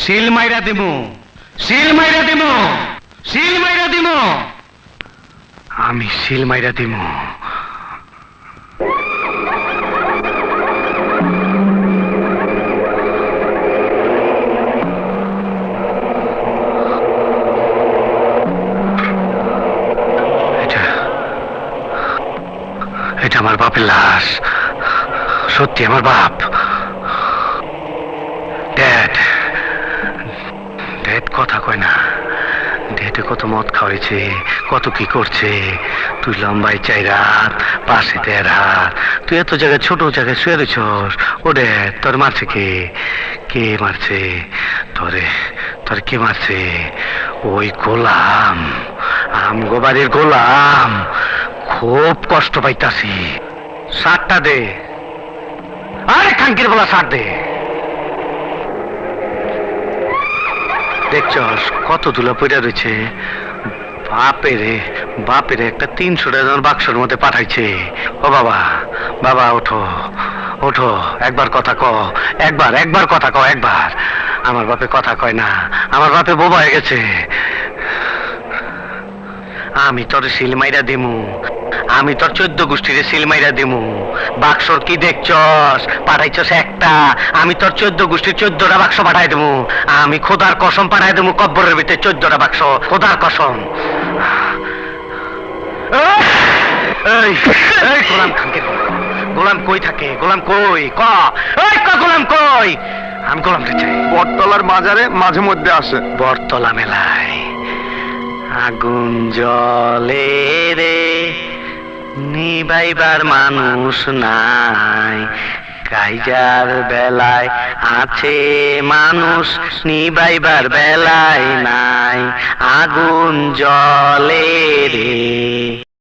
শিল মাইরা দিমু, শিল মাইরা দিমু, শিল মাইরা দিমু, আমি শিল মাইরা দিমু। এটা আমার বাপের লাশ, সত্যি আমার বাপ। ড্যাড, ড্যাড কথা কয় না। ড্যাডে কত মদ খাওয়াইছে, কত কি করছে। তুই লম্বাই 4 হাত, পাশে 1.5 হাত, তুই এত জায়গায় ছোট জায়গায় শুয়ে রয়েছস। ও ড্যাড, তোর মারছে কে? কে মারছে তোরে? তোর কে মারছে? ওই গোলাম, আমগো বাড়ির গোলাম। খুব কষ্ট পাইতাছি। 7টা দে, আরে খাঙ্কির বলা 7 দে। দেখছস কত ধুলা পড়া রয়েছে। বাপেরে, বাপেরে একটা 300 টাকার বাক্সের মধ্যে পাঠাইছে। ও বাবা, বাবা ওঠো, ওঠো, একবার কথা ক, একবার কথা ক, একবার। আমার বাপে কথা কয় না, আমার বাপে বোবা হয়ে গেছে। আমি তোর শিল মাইরা দিমু, আমি তোর 14 গোষ্ঠীর শিল মাইরা দিমু। বাক্সর কি দেখছস? পাঠাইছস একটা, আমি তোর 14 গোষ্ঠীর 14টা বাক্স পাঠাই দেবো। আমি খোদার কসম পাঠাই দেবো, কব্বরের ভিতরে 14টা বাক্স, খোদার কসম। এই এই গোলাম খানকে, গোলাম কই থাকে? গোলাম কই? ক এই ক, গোলাম কই? আমি গোলামটা চাই। বটতলার বাজারে মাঝে মধ্যে আসে। বটতলা মেলায় আগুন জ্বলে রে, নিবাইবার মানুষ নাই। কাইজার বেলায় আছে মানুষ, নিবাইবার বেলায় নাই। আগুন জ্বলে রে।